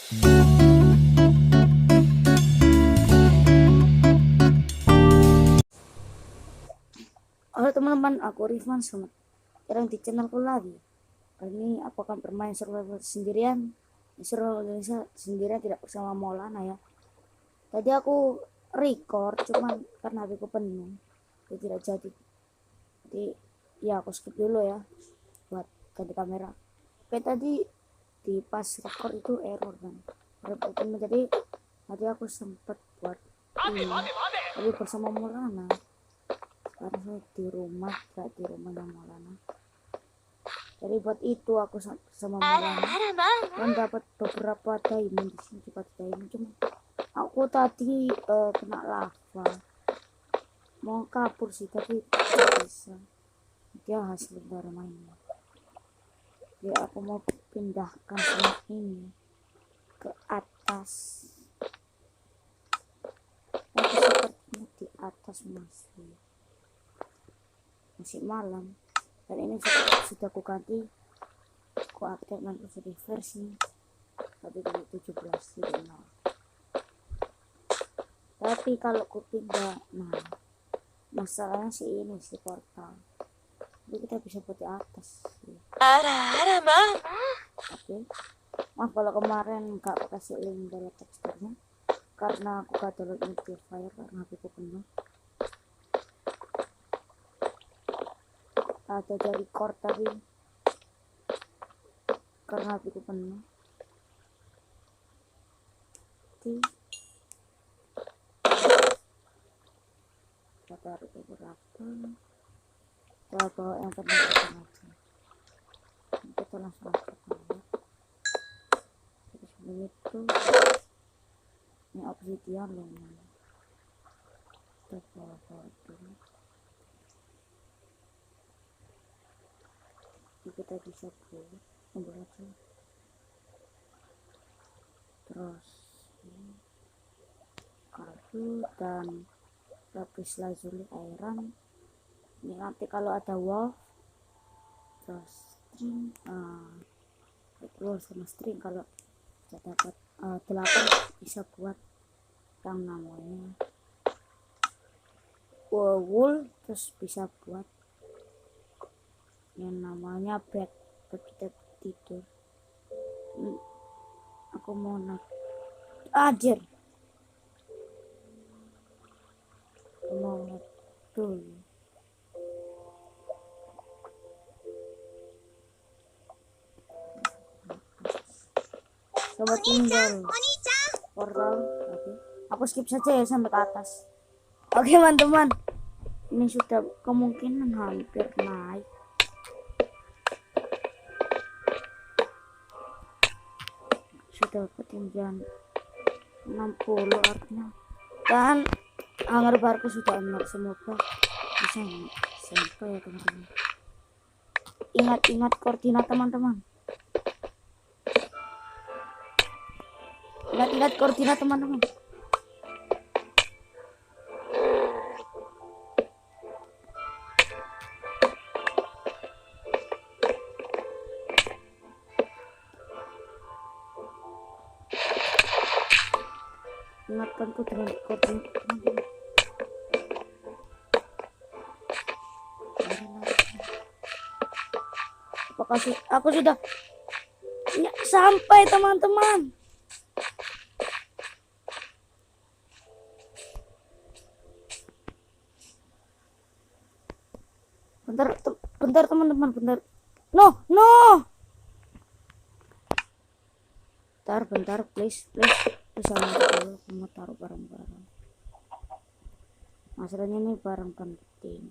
Halo teman-teman, aku Rifman, selamat datang di channelku lagi. Kali ini aku akan bermain survival sendirian. Survival Indonesia sendirian, tidak bersama Maulana ya. Tadi aku record, cuman karena HP ku penuh, jadi tidak jadi. Jadi ya aku skip dulu ya, buat ganti kamera. Oke, tadi di pas record itu error kan. Jadi tadi aku sempat buat ini, tapi bersama Maulana. Karena saya di rumah, gak di rumahnya Maulana. Jadi buat itu aku sama Maulana dan dapat beberapa diamond di sini, dapat diamond. Cuma aku tadi kena lava, mau kabur sih tapi tidak bisa. Dia hasil dari mainnya. Jadi aku mau pindahkan semua ini ke atas. Tapi sepertinya di atas masih malam, dan ini sudah aku ganti, aku update nanti jadi versi tapi dari 17 tidak nol. Tapi kalau aku pindah, nah masalahnya sih ini si portal, jadi kita bisa buat di atas sih. Oke, maaf kalau kemarin gak kasih link dari teksturnya karena aku gak download Mediafire karena aku penuh. Ada dari core tadi karena aku penuh. Kita taruh beberapa, kita bawa yang pernah aja. Kita langsung angkat aja. Terus sebelum itu ini obsidian loh, kita bawa dulu. Kita bisa buat aja. Terus kaldu dan lapis lazuli iron. Ini nanti kalau ada wolf, terus string, wolf sama string kalau kita dapat 8 bisa buat yang namanya wool, terus bisa buat yang namanya bed buat kita tidur. Aku mau naik ajar, aku mau naik dulu. Coba tinggal portal. Oke, aku skip saja ya sampai ke atas. Oke teman-teman, ini sudah kemungkinan hampir naik. Sudah ketinggian 60 artinya, dan hanger barku sudah enak. Semoga bisa sampai ya teman-teman. Ingat koordinat teman-teman, ingat koordinat teman-teman. Ingatkanku dengan koordinat teman-teman. Apakah aku sudah ya, sampai teman-teman. Bentar teman-teman, bentar. No. Bentar, please. Bisa dulu, aku mau taruh barang-barang. Masalahnya ini barang penting.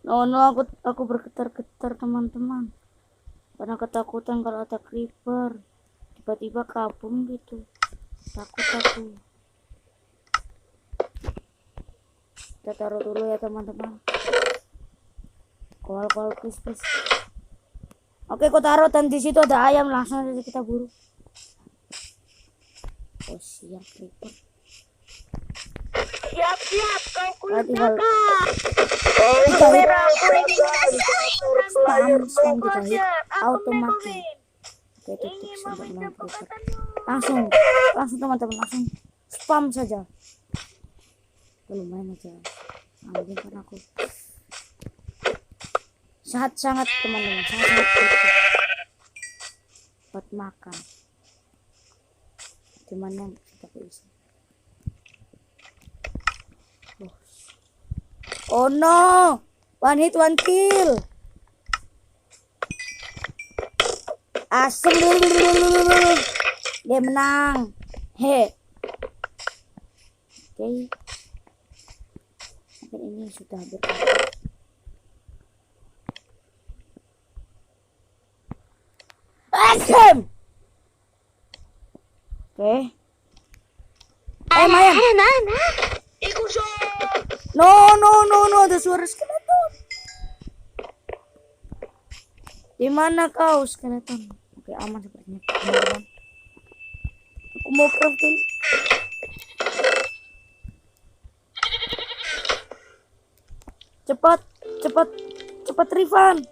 No, aku bergetar-getar teman-teman, karena ketakutan kalau ada creeper tiba-tiba kabum gitu. Takut aku. Kita taruh dulu ya teman-teman. Kol please. Oke, aku taruh, dan di situ ada ayam, langsung aja kita buru. Oh siap creeper. Siap, kau tinggal merah, kuning, spam kita hit auto mati. Oke, tutup untuk melanjutkan. Langsung teman-teman, langsung spam saja. Lumayan aja. Ambil kan aku. Sangat teman-teman, sangat butuh buat makan. Cuman yang kita isi. Oh no, one hit one kill. Asem dulu. Dia menang. He. Oke. Mungkin ini sudah berakhir. Asem. Oke. Mayan. No, ada suara skeleton. Di mana kau skeleton? Oke, aman sepertinya. Teman-teman. Aku mau crafting. Cepat Rifan.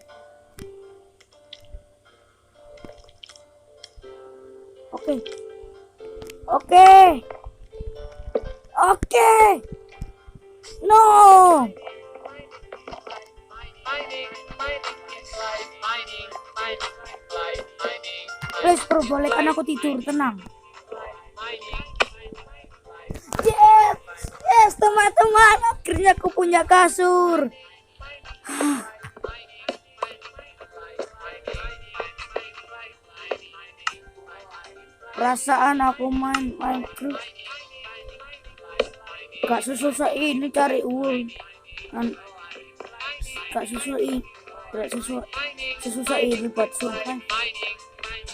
Oke. No. Please perbolehkan aku tidur tenang. Yes teman-teman, akhirnya aku punya kasur. Perasaan aku main Minecraft gak sesusah ini cari wool, gak sesusah ini buat survive.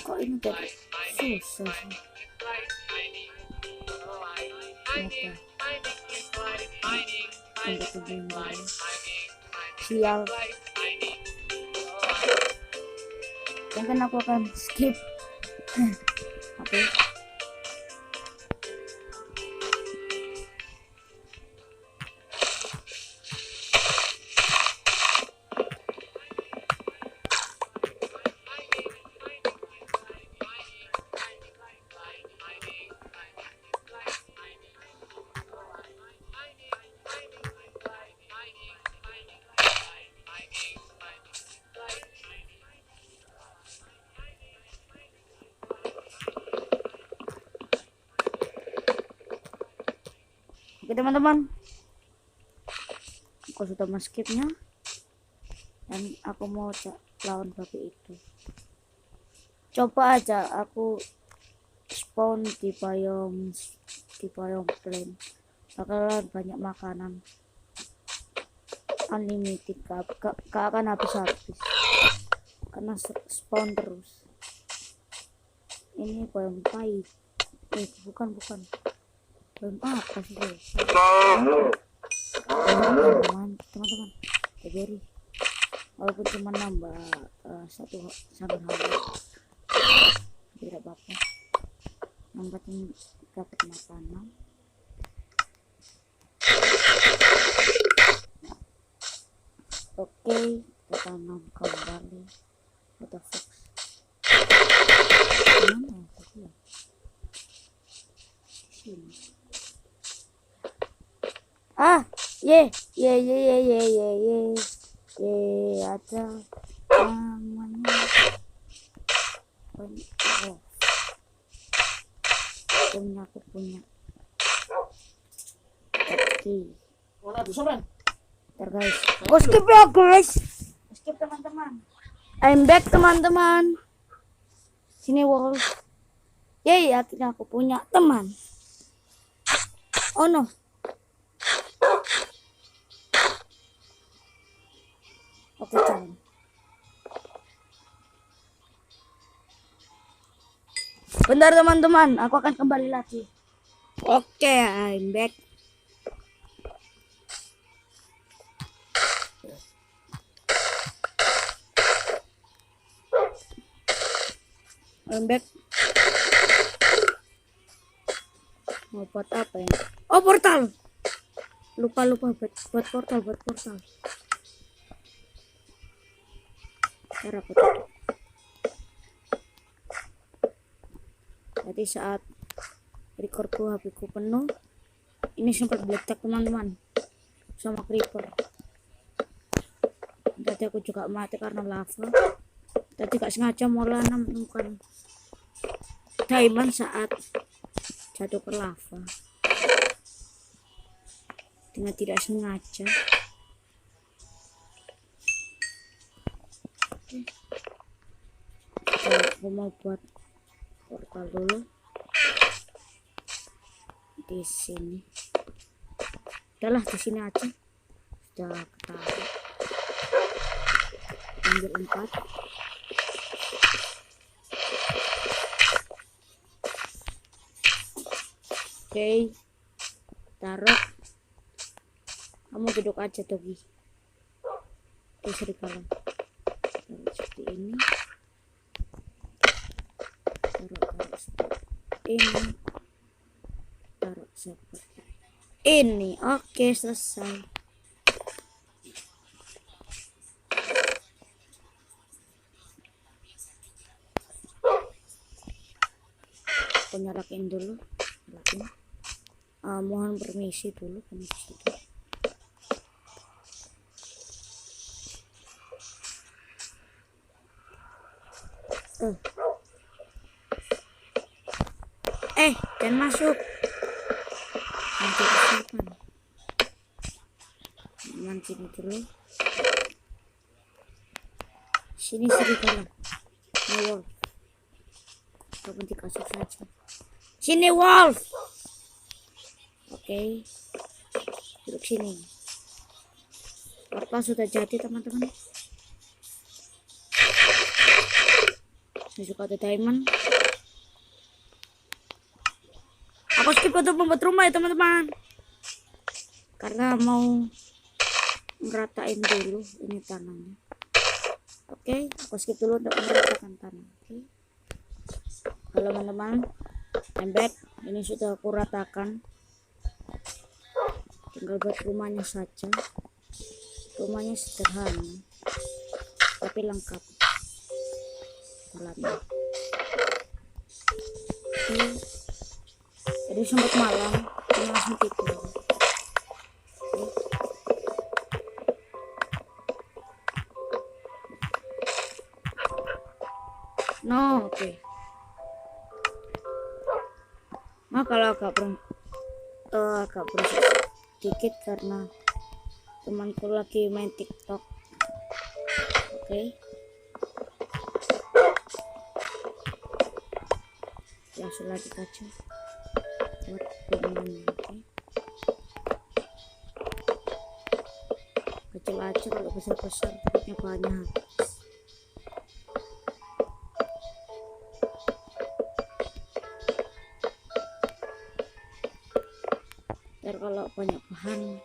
Kok ini tadi susah sih? Sial. Mungkin aku akan skip. Oke. Oke teman-teman, aku sudah men-skipnya dan aku mau lawan babi itu. Coba aja aku spawn di biome plain, bakalan banyak makanan unlimited, gak akan habis karena spawn terus. Ini biome pahit, bukan belum apa sih teman-teman, jadi walaupun cuma nambah satu sampai habis tidak apa-apa, nambah dapat makanan. Oke, kita tanam kembali foto fox. Mana tadi ya? Sini. Ada namanya aku punya. Oke, guys, skip ya guys, skip teman-teman. I'm back teman-teman. Sini wolf. Akhirnya aku punya teman. Oh no. Oke, jalan. Bentar teman-teman, aku akan kembali lagi. Oke, I'm back. Mau buat apa ya? Oh, portal. Lupa buat portal. Ntar aku tutup. Jadi saat recordku HP ku penuh, ini sempat meledak teman-teman sama creeper. Tadi aku juga mati karena lava. Tadi gak sengaja mau menemukan diamond saat jatuh ke lava dengan tidak sengaja. Aku mau buat portal dulu di sini. Udahlah di sini aja, sudah ketahui. Ambil 4. Oke, taruh. Kamu duduk aja Togi. Serigala. Taruh seperti ini. Taruh seperti ini. Taruh seperti ini. Oke, selesai. Aku nyalain dulu. Mohon permisi dulu. Jangan masuk. Nanti kesiapan. Mancing dulu. Sini serigala. Wolf. Kamu dikasih saja. Sini wolf. Oke. Duduk sini. Portal sudah jadi teman-teman. Ini juga ada diamond. Aku skip untuk membuat rumah ya teman-teman, karena mau meratain dulu ini tanahnya. Oke, aku skip dulu untuk meratakan tanah. Oke. Halo teman-teman, I'm back. Ini sudah aku ratakan, tinggal buat rumahnya saja. Rumahnya sederhana tapi lengkap dalamnya. Jadi sempat malam ini langsung tidur. Oke. Nah, kalau agak berisik sedikit karena temanku lagi main TikTok. Oke. Langsung lagi aja buat rumahnya. Kecil aja, kalau besar-besar takutnya banyak. Ntar kalau banyak bahan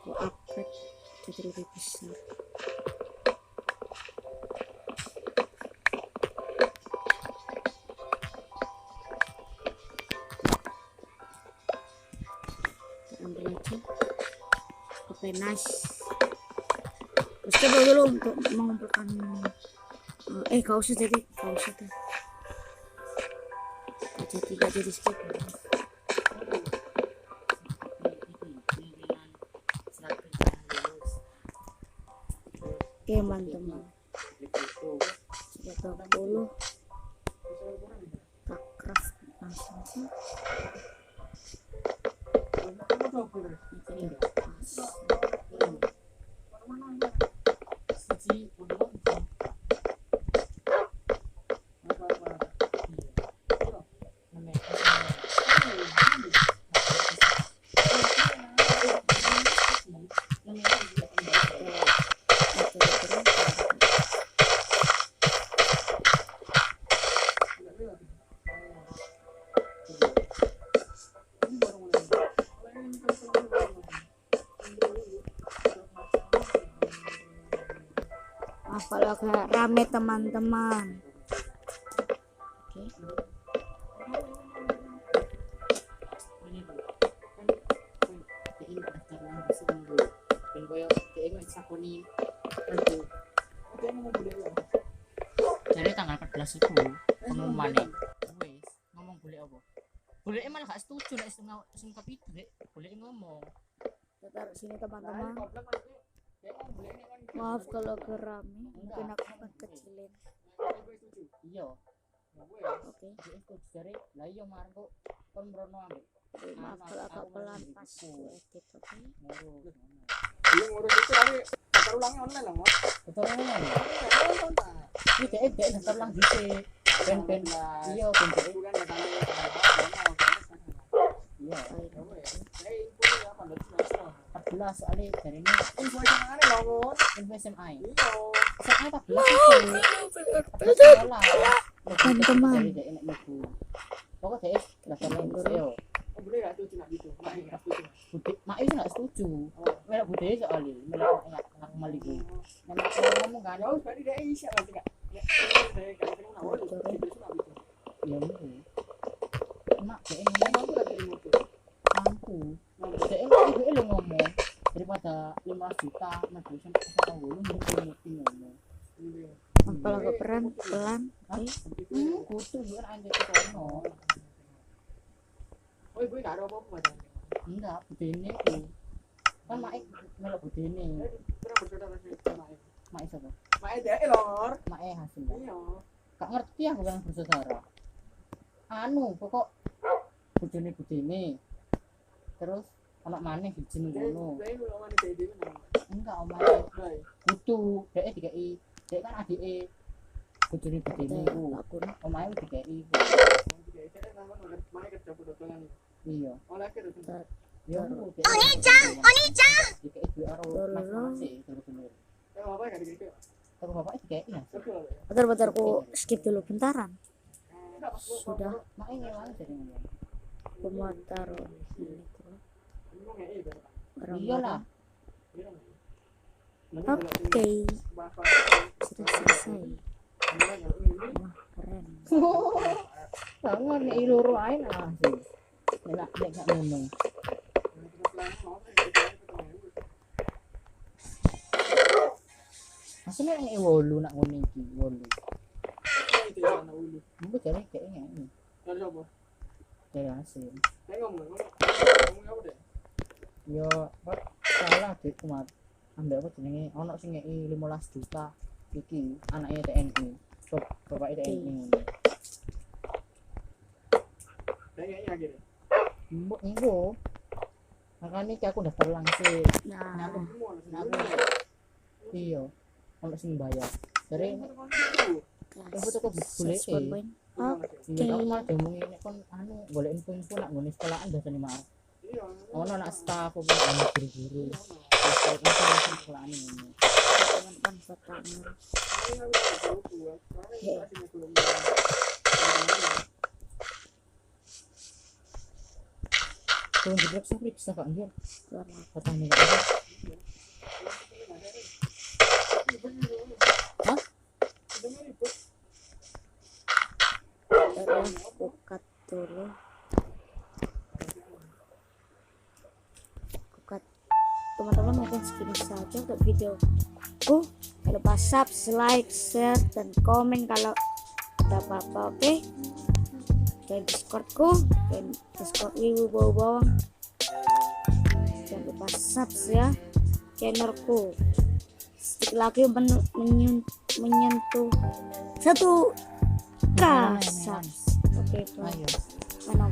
aku upgrade jadi lebih besar. Ambil aja. Oke, nice. Terus coba dulu untuk mengumpulkan gak usah deh. Gak jadi skip. Oke, teman-teman, sudah 20 tak craft langsung sih. Kalau agak rame teman-teman. Oke. 14 itu pengumumannya wis ngomong boleh apa boleh malah gak setuju nek sing kepitu rek boleh ngomong Bentar, sini teman-teman. Maaf kalau kerami, mungkin aku akan kecilin. iya Oke. itu dari lah iya mar kok kon merono ambek Maaf kalau agak pelan pas ku edit, oke? Iya ngurus itu tapi daftar ulangnya online lah, Mas. betul kan ini dek daftar ulang dhisik ben iya ben Bukan ya tanya iya saya info ya pada semester. 14 soalnya dari ini Info yang aneh loh, Mon. info SMA Iya. SMA 14 itu Teman-teman. pokoknya dek daftar ulang dhisik yo Oh, boleh gak setuju nak gitu? Enggak setuju. Budi mak itu nggak setuju melak budaya soalnya melak anak maliku memang ngomong kan Ya wis berarti dia isi lah tidak. Ya, saya kan terima nawar itu. ya mungkin mak dek ini Emang aku lagi remote. mampu dek itu lo ngomong daripada 15 juta nah dosen apa dulu mungkin ngomong Kalau agak pelan, oke? kutu bukan anjir kono Oh, gue enggak ada apa-apa kan. enggak budene itu kan mak melak budene Pernah bersaudara sama Mak. mak siapa Mak dia lor. mak hasil Iya. gak ngerti aku yang bersaudara anu pokok budene terus anak maneh dijin ngono Saya lu lawan dia mana? enggak omae Baik. kutu dek dikai dek kan adike budene iku Aku omae dikai Saya nama mana kerja pedotangan. iya Oleh ke dosen. ya Onichan dikai duit karo masing-masing terus Apa enggak dikira? terus bapak dikai ya Betul. bentar, aku skip dulu bentaran. Enggak, Mas. Sudah, mak ngewangi jadi ngomong aku mau taruh ini tuh. Ngomong ya iya. iyalah Oke, sudah selesai. Wah, keren. bangun nek iluru ae nah sih nek gak ngomong maksudnya nek 8 nak ngene iki 8 mungkin jare kayaknya ini dari hasil yo kok salah dik kumat ambek apa jenenge ono sing ngeki 15 juta iki anaknya TNI bapaknya TNI mbok engko makane iki aku daftar langsung Nah, aku iya ono sing bayar dari info toko boleh point. iya aku malah ngomong ini kon anu golek info nak ngene sekolahan biasane mah ono nak staff apa ana guru-guru terus sekolahan ini Teman-teman fotonya. kalau jeblok sampai bisa kak dia Keluar katanya kak dia hah terus bukat dulu. Bukat. Teman-teman mungkin segini saja untuk video. Jangan lupa subscribe, like, share, dan komen kalau ada apa-apa, oke? Dan Discordku, dan Discord Wiwu Bawang. Jangan lupa subscribe ya channelku. Sedikit lagi menyentuh 1K subs. Oke, ayo mana?